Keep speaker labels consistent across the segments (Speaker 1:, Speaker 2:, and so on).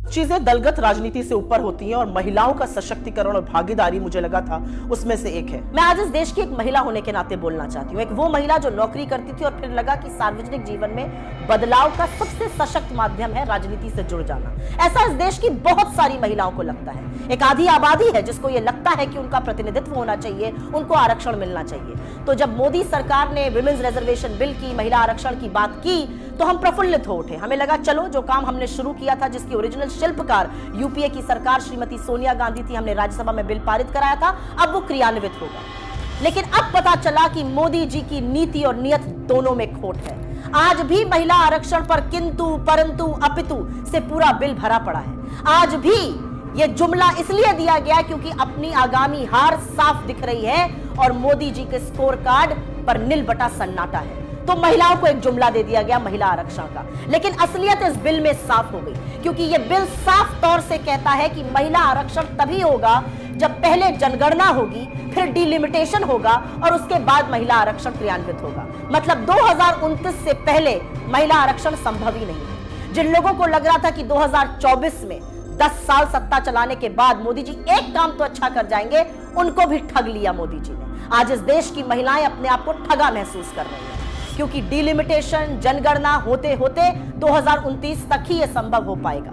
Speaker 1: चीजें दलगत राजनीति से ऊपर होती हैं और महिलाओं का सशक्तिकरण और भागीदारी मुझे लगा था उसमें से एक है। मैं आज इस देश की एक महिला होने के नाते बोलना चाहती हूँ, एक वो महिला जो नौकरी करती थी और फिर लगा कि सार्वजनिक जीवन में बदलाव का सबसे सशक्त माध्यम है राजनीति से जुड़ जाना। ऐसा इस देश की बहुत सारी महिलाओं को लगता है। एक आधी आबादी है जिसको ये लगता है कि उनका प्रतिनिधित्व होना चाहिए, उनको आरक्षण मिलना चाहिए। तो जब मोदी सरकार ने विमेंस रिजर्वेशन बिल की, महिला आरक्षण की बात की, तो हम प्रफुल्लित हो उठे। हमें लगा चलो जो काम हमने शुरू किया था, जिसकी ओरिजिनल शिल्पकार यूपीए की सरकार श्रीमती सोनिया गांधी थी, हमने राज्यसभा में बिल पारित कराया था, अब वो क्रियान्वित होगा। लेकिन अब पता चला कि मोदी जी की नीति और नियत दोनों में खोट है। आज भी महिला आरक्षण पर किंतु परंतु अपितु से पूरा बिल भरा पड़ा है। आज भी यह जुमला इसलिए दिया गया क्योंकि अपनी आगामी हार साफ दिख रही है और मोदी जी के स्कोर कार्ड पर नील बटा सन्नाटा है। तो महिलाओं को एक जुमला दे दिया गया महिला आरक्षण का, लेकिन असलियत इस बिल में साफ हो गई, क्योंकि यह बिल साफ तौर से कहता है कि महिला आरक्षण तभी होगा जब पहले जनगणना होगी, फिर डिलिमिटेशन होगा और उसके बाद महिला आरक्षण क्रियान्वित होगा। मतलब 2029 से पहले महिला आरक्षण संभव ही नहीं है। जिन लोगों को लग रहा था कि 2024 में 10 साल सत्ता चलाने के बाद मोदी जी एक काम तो अच्छा कर जाएंगे, उनको भी ठग लिया मोदी जी ने। आज इस देश की महिलाएं अपने आप को ठगा महसूस कर रही हैं, क्योंकि डिलिमिटेशन, जनगणना होते होते 2029 तक ही यह संभव हो पाएगा।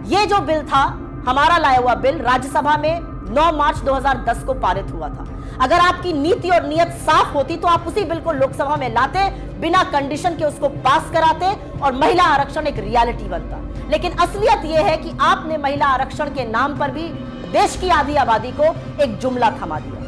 Speaker 1: यह जो बिल था, हमारा लाया हुआ बिल, राज्यसभा में 9 मार्च 2010 को पारित हुआ था। अगर आपकी नीति और नियत साफ होती तो आप उसी बिल को लोकसभा में लाते, बिना कंडीशन के उसको पास कराते और महिला आरक्षण एक रियलिटी बनता। लेकिन असलियत यह है कि आपने महिला आरक्षण के नाम पर भी देश की आधी आबादी को एक जुमला थमा दिया।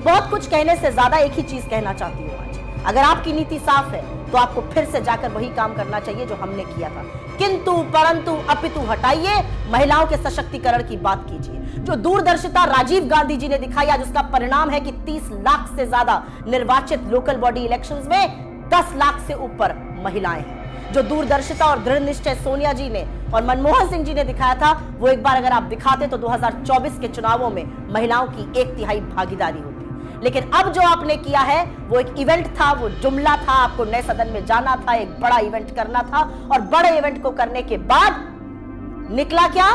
Speaker 1: बहुत कुछ कहने से ज्यादा एक ही चीज कहना चाहती हूं आज। अगर आपकी नीति साफ है तो आपको फिर से जाकर वही काम करना चाहिए जो हमने किया था। किंतु परंतु अपितु हटाइए, महिलाओं के सशक्तिकरण की बात कीजिए। जो दूरदर्शिता राजीव गांधी जी ने दिखाई, आज उसका परिणाम है कि 30 लाख से ज्यादा निर्वाचित लोकल बॉडी इलेक्शंस में 10 लाख से ऊपर महिलाएं हैं। जो दूरदर्शिता और दृढ़ निश्चय सोनिया जी ने और मनमोहन सिंह जी ने दिखाया था, वो एक बार अगर आप दिखाते तो 2024 के चुनावों में महिलाओं की 1/3 भागीदारी होती। लेकिन अब जो आपने किया है वो एक इवेंट था, वो जुमला था। आपको नए सदन में जाना था, एक बड़ा इवेंट करना था, और बड़े इवेंट को करने के बाद निकला क्या?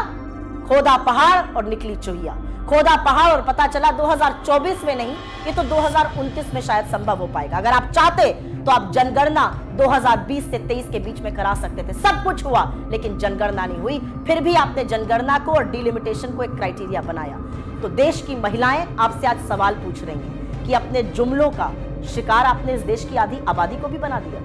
Speaker 1: खोदा पहाड़ और निकली चुहिया। खोदा पहाड़ और पता चला 2024 में नहीं, ये तो 2029 में शायद संभव हो पाएगा। अगर आप चाहते तो आप जनगणना 2020 से 23 के बीच में करा सकते थे। सब कुछ हुआ लेकिन जनगणना नहीं हुई। फिर भी आपने जनगणना को और डिलिमिटेशन को एक क्राइटेरिया बनाया। तो देश की महिलाएं आपसे आज सवाल पूछ रही हैं कि अपने जुमलों का शिकार आपने इस देश की आधी आबादी को भी बना दिया।